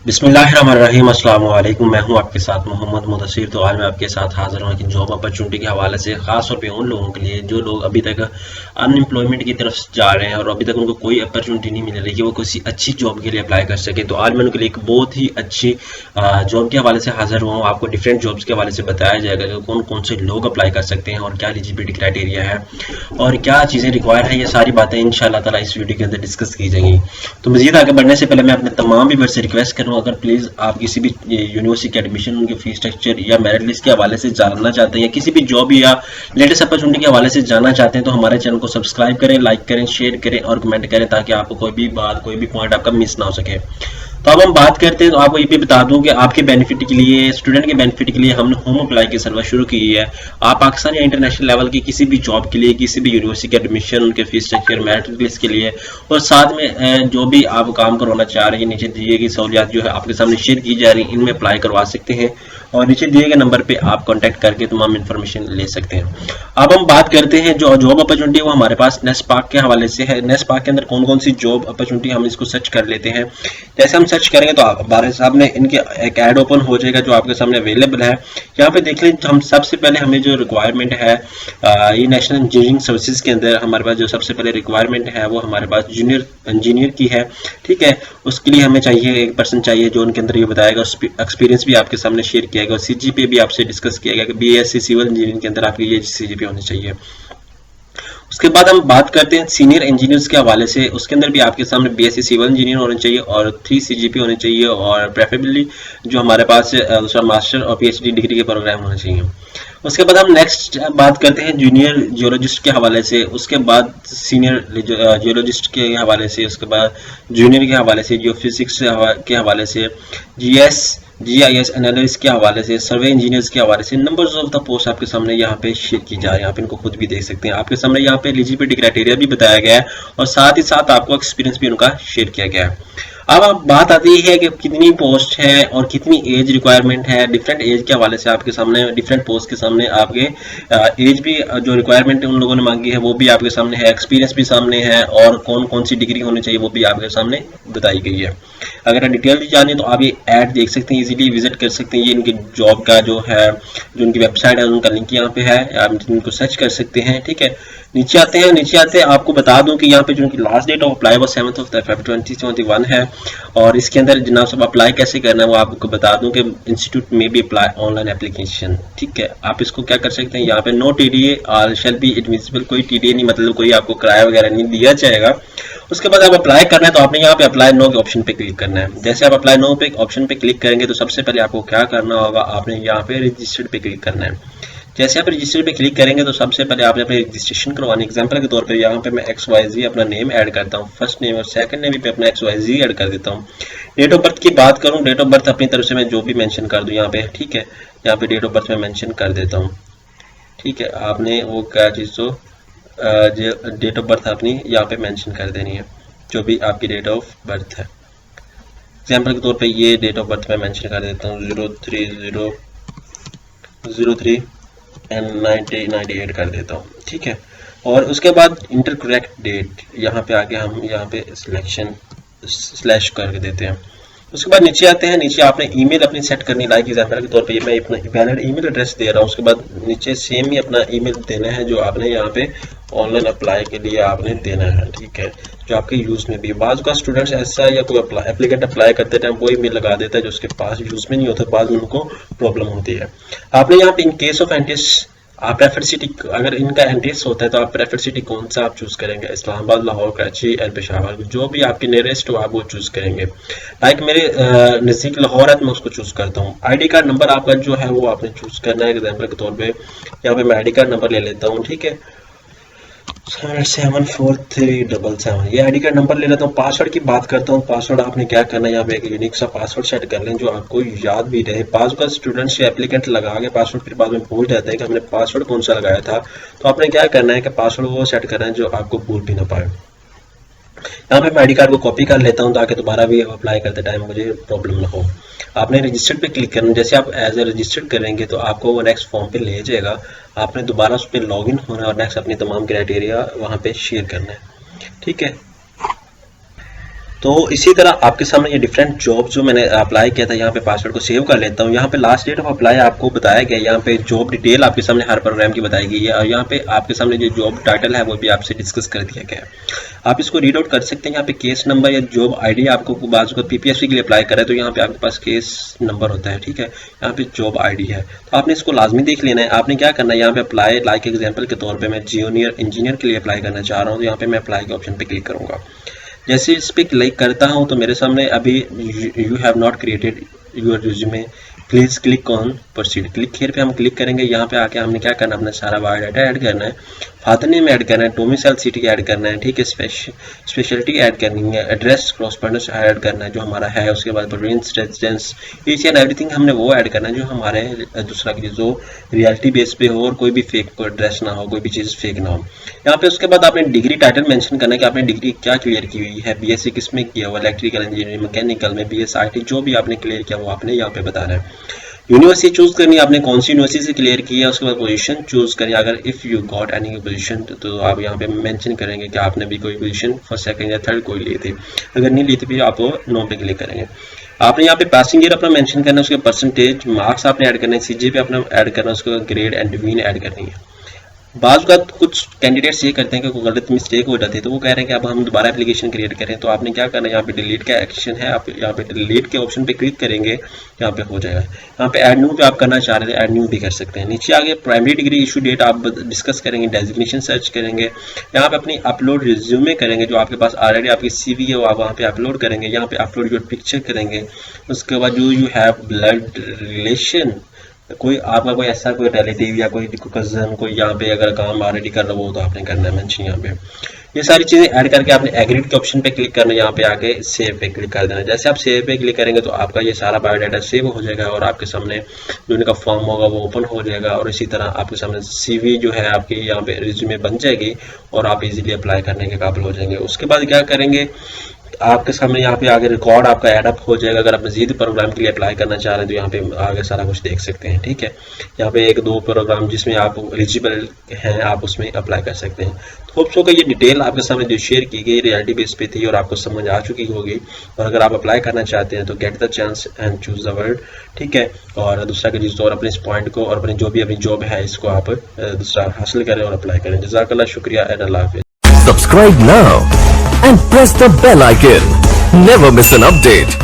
बिस्मिल्लाहिर्रहमानिर्रहीम, अस्सलाम वालेकुम। मैं हूं आपके साथ मोहम्मद मुदस्सिर। तो आज मैं आपके साथ हाजिर हूं कि जॉब अपॉर्चुनिटी के हवाले से, ख़ास तौर पे उन लोगों के लिए जो लोग अभी तक अनएम्प्लॉयमेंट की तरफ जा रहे हैं और अभी तक उनको कोई अपॉर्चुनिटी नहीं मिल रही कि वो किसी अच्छी जॉब के लिए अप्लाई कर सके। तो आज मैं उनके लिए एक बहुत ही अच्छी जॉब के हवाले से हाजिर हुआ हूँ। आपको डिफरेंट जॉब्स के हवाले से बताया जाएगा कि कौन कौन से लोग अप्लाई कर सकते हैं और क्या एलिजिबिलिटी क्राइटेरिया है और क्या चीज़ें रिक्वायर्ड है। ये सारी बातें इंशाल्लाह ताला इस वीडियो के अंदर डिस्कस की जाएंगी। तो मज़ीद आगे बढ़ने से पहले मैं अपने तमाम व्यूअर से रिक्वेस्ट करूँ, अगर प्लीज़ आप किसी भी यूनिवर्सिटी के एडमिशन, उनके फीस स्ट्रक्चर या मेरिट लिस्ट के हवाले से जानना चाहते हैं या किसी भी जॉब या लेटेस्ट अपॉर्चुनिटी के हवाले से जानना चाहते हैं तो हमारे चैनल को सब्सक्राइब करें, लाइक करें, शेयर करें और कमेंट करें ताकि आपको कोई भी बात, कोई भी पॉइंट आपका मिस ना हो सके। तो अब हम बात करते हैं। तो आपको ये भी बता दूं कि आपके बेनिफिट के लिए, स्टूडेंट के बेनिफिट के लिए हमने होम अप्लाई की सर्विस शुरू की है। आप पाकिस्तान या इंटरनेशनल लेवल की किसी भी जॉब के लिए, किसी भी यूनिवर्सिटी के एडमिशन, उनके फीस स्ट्रक्चर, मेरिट लिस्ट के लिए और साथ में जो भी आप काम करवाना चाह रहे हैं, नीचे दिए गई सहूलियात जो है आपके सामने शेयर की जा रही है, इनमें अप्लाई करवा सकते हैं और नीचे दिए गए नंबर पे आप कांटेक्ट करके तमाम इन्फॉर्मेशन ले सकते हैं। अब हम बात करते हैं जो जॉब अपॉर्चुनिटी वो हमारे पास नेस्पार्क के हवाले से है। नेस्पार्क के अंदर कौन कौन सी जॉब अपॉर्चुनिटी, हम इसको सर्च कर लेते हैं। जैसे हम सर्च करेंगे तो हमारे सामने इनके एक ऐड ओपन हो जाएगा जो आपके सामने अवेलेबल है। यहाँ पे देख लें, हम सबसे पहले हमें जो रिक्वायरमेंट है ये नेशनल इंजीनियरिंग सर्विसेज के अंदर हमारे पास जो सबसे पहले रिक्वायरमेंट है वो हमारे पास जूनियर इंजीनियर की है। ठीक है, उसके लिए हमें चाहिए एक पर्सन चाहिए जो उनके अंदर ये बताएगा, एक्सपीरियंस भी आपके सामने शेयर किया गया और सीजीपीए भी आपसे डिस्कस किया गया कि बीएससी सिविल इंजीनियरिंग के अंदर आपकी ये सीजीपीए होनी चाहिए। उसके बाद हम बात करते हैं सीनियर इंजीनियर्स के हवाले से। उसके अंदर भी आपके सामने बीएससी सिविल इंजीनियर होना चाहिए और 3 सीजीपी होने चाहिए और प्रेफरेबली जो हमारे पास दूसरा मास्टर और पीएचडी डिग्री के प्रोग्राम होने चाहिए। उसके बाद हम नेक्स्ट बात करते हैं जूनियर जियोलॉजिस्ट के हवाले से। उसके बाद सीनियर जियोलॉजिस्ट के हवाले से, उसके बाद जूनियर के हवाले से, जियो फिजिक्स के हवाले से, जीआईएस एनालिस्ट के हवाले से, सर्वे इंजीनियर्स के हवाले से। नंबर्स ऑफ द पोस्ट आपके सामने यहाँ पे शेयर की जा रही है, आप इनको खुद भी देख सकते हैं। आपके सामने यहाँ पे एलिजिबिलिटी क्राइटेरिया भी बताया गया है और साथ ही साथ आपको एक्सपीरियंस भी उनका शेयर किया गया है। अब बात आती है कि कितनी पोस्ट है और कितनी एज रिक्वायरमेंट है। डिफरेंट एज के हवाले से आपके सामने, डिफरेंट पोस्ट के सामने आपके एज भी जो रिक्वायरमेंट उन लोगों ने मांगी है वो भी आपके सामने है, एक्सपीरियंस भी सामने है और कौन कौन सी डिग्री होनी चाहिए वो भी आपके सामने बताई गई है। अगर डिटेल जानिए तो आप ये ऐड देख सकते हैं, इजीली विजिट कर सकते हैं। ये इनकी जॉब का जो है, जो उनकी वेबसाइट है उनका लिंक यहाँ पे है, आप इनको सर्च कर सकते हैं। ठीक है, नीचे आते हैं आपको बता दूं कि यहाँ पे जो उनकी लास्ट डेट ऑफ अप्लाई वो 7 February 2021 है और इसके अंदर जनाब सब अप्लाई कैसे करना है वो आपको बता दूं कि इंस्टीट्यूट में भी अप्लाई ऑनलाइन एप्लीकेशन। ठीक है, आप इसको क्या कर सकते हैं, यहाँ पे नो टीडीए और शैल बी एडमिसिबल, कोई टीडीए नहीं, मतलब कोई आपको किराया वगैरह नहीं दिया जाएगा। उसके बाद आप अप्लाई करना है तो आपने यहाँ पे अप्लाई नो के ऑप्शन पे क्लिक करना है। जैसे आप अप्लाई नो पे ऑप्शन पे क्लिक करेंगे तो सबसे पहले आपको क्या करना होगा, आपने यहाँ पे रजिस्टर्ड पे क्लिक करना है। जैसे आप रजिस्टर पे क्लिक करेंगे तो सबसे पहले आपने अपने रजिस्ट्रेशन करवानी। एग्जांपल के तौर पे यहाँ पे मैं XYZ अपना नेम ऐड करता हूँ, फर्स्ट नेम और सेकंड नेम पे अपना XYZ ऐड कर देता हूँ। डेट ऑफ बर्थ की बात करूँ, डेट ऑफ बर्थ अपनी तरफ से मैं जो भी मेंशन कर दूँ यहाँ पे। ठीक है, यहाँ पे डेट ऑफ बर्थ में मेंशन कर देता हूँ। ठीक है, आपने वो क्या चीज़ तो डेट ऑफ बर्थ अपनी यहाँ पे मेंशन कर देनी है, जो भी आपकी डेट ऑफ बर्थ है। एग्जाम्पल के तौर पे ये डेट ऑफ बर्थ में मेंशन कर देता हूँ 03 एंड 1998 कर देता हूँ। ठीक है, और उसके बाद इंटर करेक्ट डेट यहाँ पे आके हम यहाँ पे सिलेक्शन स्लैश कर देते हैं। उसके बाद नीचे आते हैं, नीचे आपने ईमेल अपनी सेट करनी। लाइक एग्जाम्पल के तौर पे मैं अपना वैलिड ईमेल एड्रेस दे रहा हूँ। उसके बाद नीचे सेम ही अपना ईमेल देना है जो आपने यहाँ पे ऑनलाइन अप्लाई के लिए आपने देना है। ठीक है, जो आपके यूज में भी, बाज़ का स्टूडेंट्स ऐसा या कोई एप्लीकेंट अप्लाई करते टाइम वो ईमेल लगा देता है जो उसके पास यूज में नहीं होता, बाद में उनको प्रॉब्लम होती है। आपने यहाँ पे इन केस ऑफ एंटीस आप प्रेफर सिटी, अगर इनका एंटीस होता है तो आप प्रेफर सिटी कौन सा आप चूज करेंगे, इस्लामाबाद, लाहौर, कराची एंड पेशावर, जो भी आपके नियरेस्ट हो आप वो चूज करेंगे। लाइक मेरे नज़दीक लाहौर है तो मैं उसको चूज करता हूँ। आईडी कार्ड नंबर आपका जो है वो आपने चूज करना है। एग्जाम्पल के तौर पे यहाँ पे मैं आईडी कार्ड नंबर ले लेता हूँ। ठीक है, 74377 ये आईडी कार्ड नंबर ले लेता हूँ। पासवर्ड की बात करता हूँ, पासवर्ड आपने क्या करना है, यहाँ पे एक यूनिक सा पासवर्ड सेट कर लें जो आपको याद भी रहे। पास का स्टूडेंट्स या एप्लीकेंट लगा के पासवर्ड फिर बाद में भूल जाते हैं कि हमने पासवर्ड कौन सा लगाया था, तो आपने क्या करना है कि पासवर्ड वो सेट करना है जो आपको भूल भी ना पाए। यहाँ पे मैं आईडी कार्ड को कॉपी कर लेता हूँ ताकि दोबारा भी अप्लाई करते टाइम मुझे प्रॉब्लम ना हो। आपने रजिस्टर्ड पे क्लिक करना। जैसे आप एज ए रजिस्टर्ड करेंगे तो आपको वो नेक्स्ट फॉर्म पे ले जाएगा। आपने दोबारा उस पर लॉग इन होना और नेक्स्ट अपनी तमाम क्राइटेरिया वहाँ पे शेयर करना है, ठीक है। तो इसी तरह आपके सामने ये डिफरेंट जॉब जो मैंने अप्लाई किया था, यहाँ पे पासवर्ड को सेव कर लेता हूँ। यहाँ पे लास्ट डेट ऑफ अप्लाई आपको बताया गया, यहाँ पे जॉब डिटेल आपके सामने हर प्रोग्राम की बताई गई है और यहाँ पे आपके सामने जो जॉब टाइटल है वो भी आपसे डिस्कस कर दिया गया है। आप इसको रीड आउट कर सकते हैं। यहाँ पे केस नंबर या जॉब आईडी आपको बाजू का पीपीएससी के लिए अप्लाई करा है तो यहाँ पे आपके पास केस नंबर होता है, ठीक है। यहाँ पे जॉब आईडी है तो आपने इसको लाजमी देख लेना है। आपने क्या करना है, यहाँ पे अप्लाई लाइक एग्जाम्पल के तौर पर मैं जूनियर इंजीनियर के लिए अप्लाई करना चाह रहा हूँ तो यहाँ पे मैं अप्लाई के ऑप्शन पे क्लिक करूंगा। जैसे इस पर क्लिक करता हूं तो मेरे सामने अभी you have not created your resume, please click on proceed. Click here पे हम क्लिक करेंगे। यहाँ पे आके हमने क्या करना है, अपना सारा बायोडाटा ऐड करना है, फादर नेम ऐड करना है, डोमिसाइल सिटी ऐड करना है, ठीक है, स्पेशलिटी ऐड करनी है, एड्रेस कॉरस्पॉन्डेंस ऐड करना है जो हमारा है, उसके बाद province residence each and everything हमने वो ऐड करना है जो हमारे दूसरा की जो रियलिटी बेस पे हो और कोई भी फेक एड्रेस ना हो, कोई भी चीज़ फेक ना हो। यहाँ पे उसके बाद आपने डिग्री टाइटल मेंशन करना है कि आपने डिग्री क्या क्लियर की हुई है, बीएससी किस में किया हुआ, इलेक्ट्रिकल इंजीनियरिंग, मैकेनिकल में, बीएस आईटी, जो भी आपने क्लियर किया वो आपने यहाँ पे बताना है। यूनिवर्सिटी चूज करनी है, आपने कौन सी यूनिवर्सिटी से क्लियर किया, उसके बाद पोजीशन चूज करिए। अगर if you got any position तो आप यहाँ पे मेंशन करेंगे कि आपने भी कोई पोजीशन फर्स्ट सेकंड या थर्ड कोई ली थी। अगर नहीं ली थी फिर आप नो पे क्लिक करेंगे। आपने यहाँ पे पासिंग ईयर अपना मेंशन करना है, उसके परसेंटेज मार्क्स आपने ऐड करना है, सीजीपीए अपना ऐड करना है, उसके बाद ग्रेड एंड डिवीजन ऐड करनी है। बाज़ का कुछ कैंडिडेट्स ये करते हैं कि कोई गलत मिस्टेक हो जाती है तो वो कह रहे हैं कि अब हम दोबारा एप्लीकेशन क्रिएट करें, तो आपने क्या करना है, यहाँ पे डिलीट का एक्शन है, आप यहाँ पे डिलीट के ऑप्शन पे क्लिक करेंगे, यहाँ पे हो जाएगा। यहाँ पे ऐड न्यू पे आप करना चाह रहे थे, ऐड न्यू भी कर सकते हैं। नीचे आगे प्राइमरी डिग्री इशू डेट आप डिस्कस करेंगे, डेजिग्नेशन सर्च करेंगे, यहाँ पे अपनी अपलोड रिज्यूमे करेंगे, जो आपके पास ऑलरेडी आपकी सीवी है वो आप वहाँ पे अपलोड करेंगे, यहाँ पे अपलोड योर पिक्चर करेंगे। उसके बाद जो यू हैव ब्लड रिलेशन, कोई आपका कोई ऐसा कोई रिलेटिव या कोई कजन कोई यहाँ पे अगर काम ऑलरेडी कर रहा हो तो आपने करना है मेंशन यहाँ पे। ये सारी चीज़ें ऐड करके आपने एग्रीड के ऑप्शन पे क्लिक करना है, यहाँ पे आके सेव पे क्लिक कर देना। जैसे आप सेव पे क्लिक करेंगे तो आपका ये सारा बायोडाटा सेव हो जाएगा और आपके सामने जो इनका फॉर्म होगा वो ओपन हो जाएगा और इसी तरह आपके सामने सीवी जो है आपकी यहाँ पे रिज्यूमे बन जाएगी और आप इजीली अप्लाई करने के काबिल हो जाएंगे। उसके बाद क्या करेंगे, आपके सामने यहाँ पे आगे रिकॉर्ड आपका एडअप हो जाएगा। अगर आप मजीद प्रोग्राम के लिए अप्लाई करना चाह रहे हैं तो यहाँ पे आगे सारा कुछ देख सकते हैं, ठीक है। यहाँ पे 1-2 प्रोग्राम जिसमें आप एलिजिबल हैं आप उसमें अप्लाई कर सकते हैं। तो होप सो का ये डिटेल आपके सामने जो शेयर की गई रियलिटी बेस पे थी और आपको समझ आ चुकी होगी। और अगर आप अप्लाई करना चाहते हैं तो get the chance and choose the word, ठीक है। और दूसरा के जिस और अपने इस पॉइंट को और अपनी जो भी अपनी जॉब है इसको आप दूसरा हासिल करें और अप्लाई करें। जज़ाकल्लाह, शुक्रिया एंड अल्लाह हाफ़िज़। Subscribe now and press the bell icon. Never miss an update.